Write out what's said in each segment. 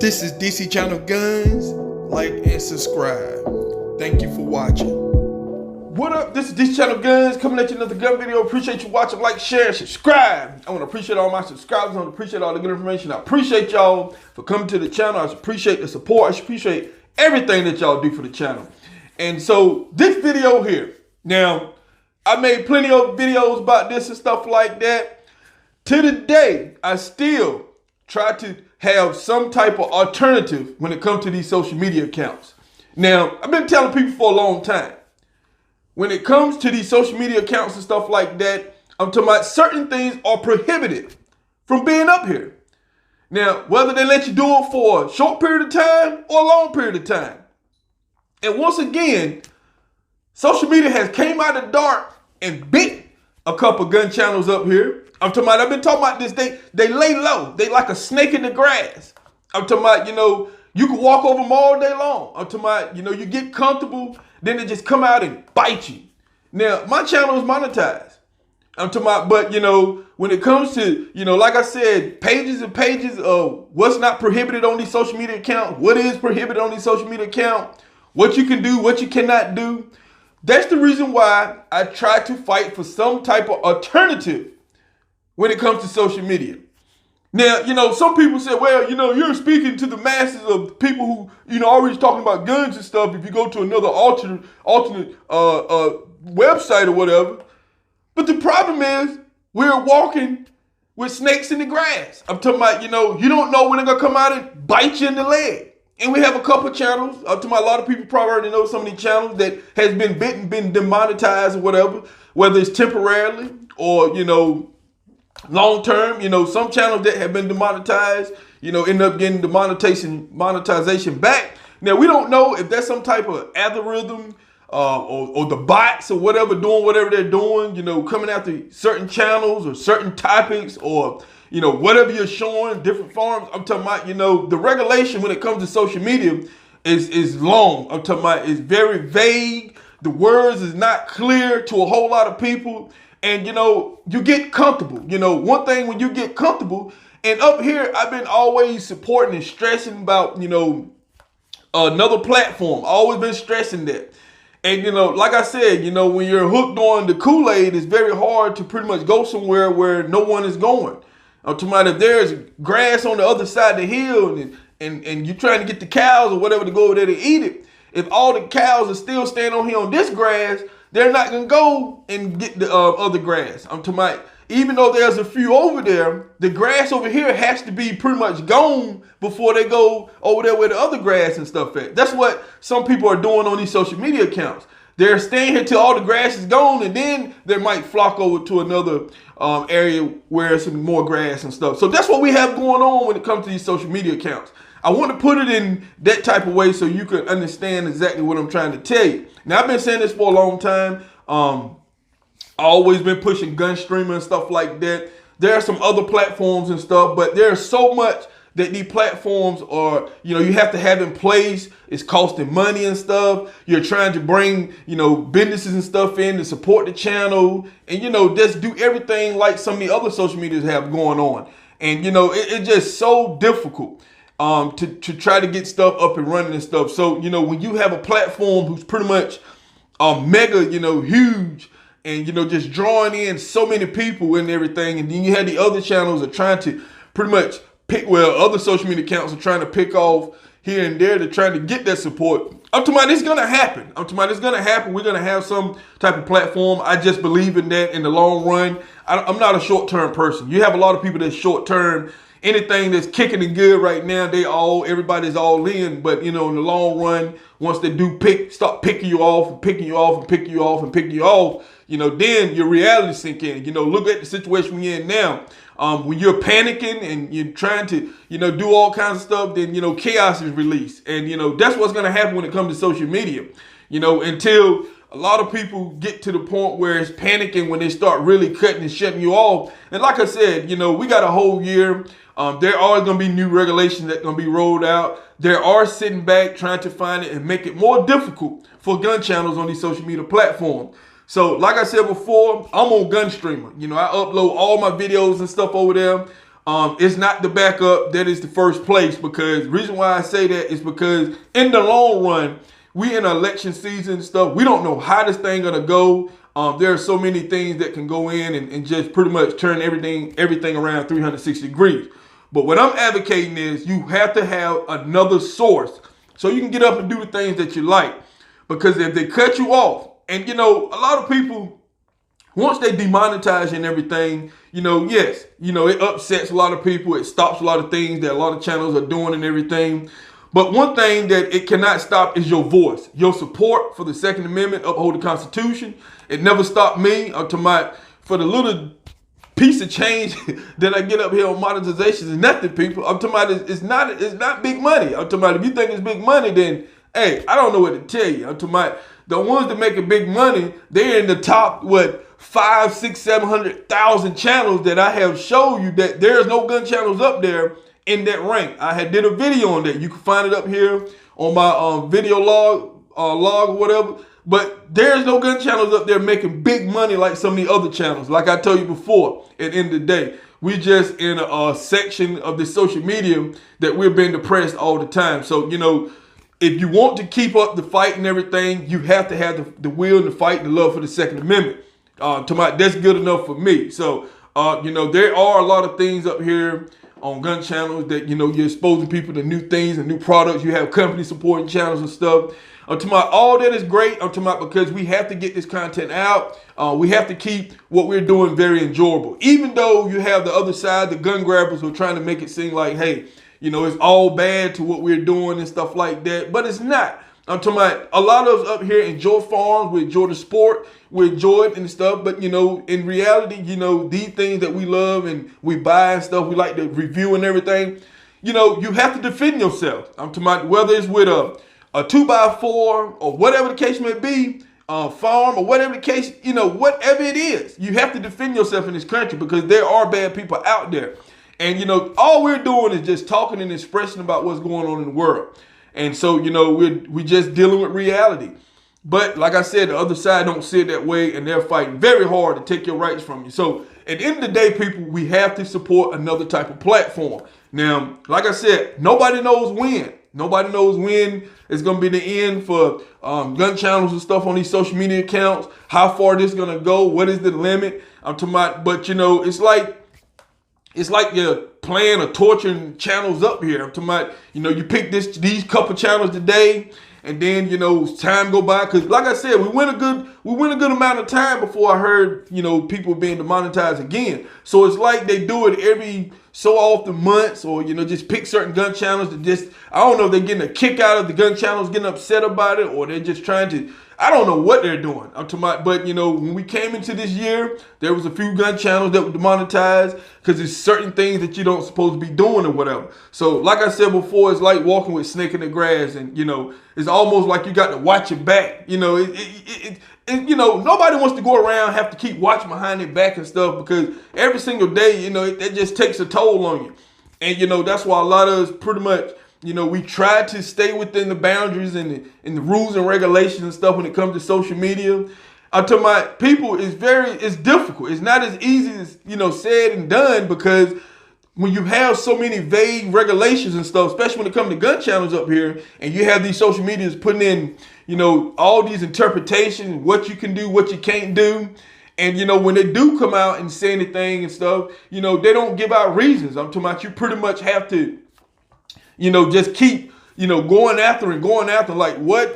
This is DC Channel Guns. Like and subscribe. Thank you for watching. What up? This is DC Channel Guns coming at you another gun video. Appreciate you watching. Like, share, subscribe. I want to appreciate all my subscribers. I want to appreciate all the good information. I appreciate y'all for coming to the channel. I appreciate the support. I appreciate everything that y'all do for the channel. And so this video here, now I made plenty of videos about this and stuff like that. To the day, I still try to have some type of alternative when it comes to these social media accounts. Now, I've been telling people for a long time, when it comes to these social media accounts and stuff like that, I'm talking about certain things are prohibited from being up here. Now, whether they let you do it for a short period of time or a long period of time. And once again, social media has came out of the dark and bit a couple gun channels up here. I've been talking about this. They lay low. They like a snake in the grass. I'm talking about, you can walk over them all day long. I'm talking about, you get comfortable, then they just come out and bite you. Now, my channel is monetized. I'm talking about, but, when it comes to, like I said, pages and pages of what's not prohibited on these social media accounts, what is prohibited on these social media accounts, what you can do, what you cannot do. That's the reason why I try to fight for some type of alternative when it comes to social media. Now, some people say, well, you're speaking to the masses of people who, always talking about guns and stuff. If you go to another alternate website or whatever. But the problem is we're walking with snakes in the grass. I'm talking about, you don't know when they're going to come out and bite you in the leg. And we have a couple channels. I'm talking about a lot of people probably already know some of these channels that has been bitten, been demonetized or whatever, whether it's temporarily or, long term. Some channels that have been demonetized, end up getting the monetization back. Now, we don't know if that's some type of algorithm or the bots or whatever doing whatever they're doing, coming after certain channels or certain topics or, whatever you're showing, different forms. I'm talking about, the regulation when it comes to social media is long. I'm talking about it's very vague. The words is not clear to a whole lot of people. And, you get comfortable. One thing when you get comfortable, and up here, I've been always supporting and stressing about, another platform. Always been stressing that. And, like I said, when you're hooked on the Kool-Aid, it's very hard to pretty much go somewhere where no one is going. I'm talking about if there's grass on the other side of the hill and you're trying to get the cows or whatever to go over there to eat it, if all the cows are still standing on here on this grass, they're not going to go and get the other grass. I'm talking about, even though there's a few over there, the grass over here has to be pretty much gone before they go over there where the other grass and stuff at. That's what some people are doing on these social media accounts. They're staying here till all the grass is gone, and then they might flock over to another area where there's some more grass and stuff. So that's what we have going on when it comes to these social media accounts. I want to put it in that type of way so you can understand exactly what I'm trying to tell you. Now, I've been saying this for a long time. I've always been pushing GUNSTREAMER and stuff like that. There are some other platforms and stuff, but there's so much that these platforms are, you have to have in place. It's costing money and stuff. You're trying to bring, businesses and stuff in to support the channel and, just do everything like some of the other social medias have going on. And, it's just so difficult to try to get stuff up and running and stuff. So, when you have a platform who's pretty much mega, huge, and, just drawing in so many people and everything. And then you have the other channels are trying to pretty much other social media accounts are trying to pick off here and there to try to get that support. I'm talking about it's going to happen. We're going to have some type of platform. I just believe in that in the long run. I'm not a short-term person. You have a lot of people that's short-term. Anything that's kicking and good right now, everybody's all in. But, in the long run, once they do start picking you off and picking you off and picking you off and picking you off, then your reality sink in. Look at the situation we're in now. When you're panicking and you're trying to, do all kinds of stuff, then, chaos is released. And, that's what's going to happen when it comes to social media, until a lot of people get to the point where it's panicking when they start really cutting and shutting you off. And like I said, we got a whole year. There are going to be new regulations that are going to be rolled out. There are sitting back trying to find it and make it more difficult for gun channels on these social media platforms. So like I said before, I'm on GUNSTREAMER. I upload all my videos and stuff over there. It's not the backup that is the first place, because the reason why I say that is because in the long run, we in election season and stuff. We don't know how this thing gonna go. There are so many things that can go in and just pretty much turn everything around 360 degrees. But what I'm advocating is you have to have another source so you can get up and do the things that you like. Because if they cut you off, and a lot of people, once they demonetize you and everything, yes, it upsets a lot of people. It stops a lot of things that a lot of channels are doing and everything. But one thing that it cannot stop is your voice, your support for the Second Amendment, uphold the Constitution. It never stopped me. I'm talking about for the little piece of change that I get up here on monetization is nothing, people. I'm talking about it's not big money. I'm talking about if you think it's big money, then hey, I don't know what to tell you. I'm talking about the ones that make big money, they're in the top 5, 6, 700,000 channels that I have showed you that there's no gun channels up there in that rank. I had did a video on that. You can find it up here on my video log or whatever. But there's no gun channels up there making big money like some of the other channels. Like I told you before, at the end of the day, we just in a section of the social media that we're being depressed all the time. So, if you want to keep up the fight and everything, you have to have the will and the fight and the love for the Second Amendment. That's good enough for me. So, there are a lot of things up here on gun channels that, you're exposing people to new things and new products. You have company supporting channels and stuff. I'm talking about all that is great. I'm talking about because we have to get this content out. We have to keep what we're doing very enjoyable. Even though you have the other side, the gun grabbers who are trying to make it seem like, hey, it's all bad to what we're doing and stuff like that. But it's not. I'm talking about a lot of us up here enjoy farms, we enjoy the sport, we enjoy it and stuff. But, in reality, these things that we love and we buy and stuff, we like to review and everything, you have to defend yourself. I'm talking about whether it's with a 2x4 or whatever the case may be, farm or whatever the case, whatever it is, you have to defend yourself in this country because there are bad people out there. And, all we're doing is just talking and expressing about what's going on in the world. And so, we're just dealing with reality. But like I said, the other side don't see it that way, and they're fighting very hard to take your rights from you. So at the end of the day, people, we have to support another type of platform. Now, like I said, nobody knows when. Nobody knows when it's going to be the end for gun channels and stuff on these social media accounts, how far this is going to go, what is the limit. I'm talking about, but, it's like you're playing or torturing channels up here. I'm talking about, you pick these couple channels today, and then, time go by. Because like I said, we went a good amount of time before I heard, people being demonetized again. So it's like they do it every so often, months, or, just pick certain gun channels to just, I don't know if they're getting a kick out of the gun channels, getting upset about it, or they're just trying to, I don't know what they're doing. I'm talking about, but, when we came into this year, there was a few gun channels that were demonetized because there's certain things that you don't supposed to be doing or whatever. So like I said before, it's like walking with snake in the grass, and, it's almost like you got to watch your back. Nobody wants to go around, have to keep watching behind their back and stuff, because every single day, it just takes a toll on you. And, that's why a lot of us pretty much, we try to stay within the boundaries and the rules and regulations and stuff when it comes to social media. I'm talking about people, it's difficult. It's not as easy as, said and done, because when you have so many vague regulations and stuff, especially when it comes to gun channels up here, and you have these social medias putting in, all these interpretations, what you can do, what you can't do. And, when they do come out and say anything and stuff, they don't give out reasons. I'm talking about you pretty much have to, just keep, going after like, what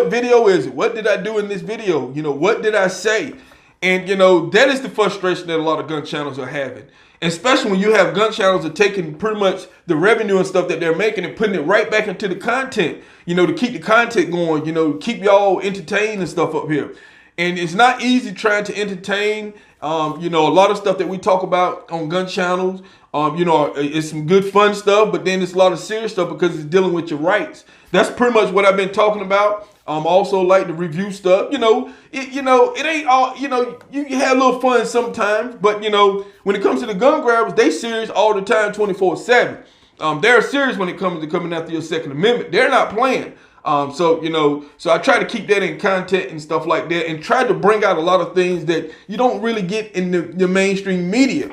video is it? What did I do in this video? What did I say? And, that is the frustration that a lot of gun channels are having. Especially when you have gun channels that are taking pretty much the revenue and stuff that they're making and putting it right back into the content, to keep the content going, to keep y'all entertained and stuff up here. And it's not easy trying to entertain, a lot of stuff that we talk about on gun channels. It's some good fun stuff, but then it's a lot of serious stuff because it's dealing with your rights. That's pretty much what I've been talking about. Also like the review stuff, it ain't all, you have a little fun sometimes, but when it comes to the gun grabbers, they serious all the time, 24/7. They're serious when it comes to coming after your Second Amendment. They're not playing. So I try to keep that in content and stuff like that, and try to bring out a lot of things that you don't really get in the mainstream media.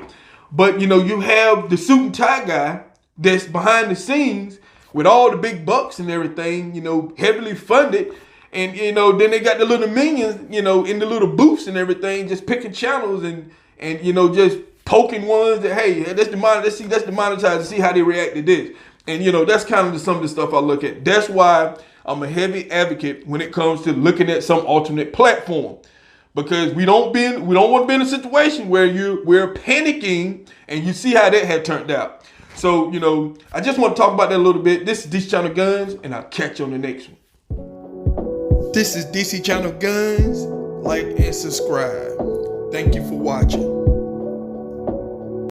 But you know, you have the suit and tie guy that's behind the scenes with all the big bucks and everything, you know, heavily funded. And you know, then they got the little minions, you know, in the little booths and everything, just picking channels and you know, just poking ones that, hey, that's the monetizer, see how they react to this. And you know, that's kind of some of the stuff I look at. That's why I'm a heavy advocate when it comes to looking at some alternate platform. Because we don't want to be in a situation where we're panicking, and you see how that had turned out. So, you know, I just want to talk about that a little bit. This is DC Channel Guns, and I'll catch you on the next one. This is DC Channel Guns. Like and subscribe. Thank you for watching.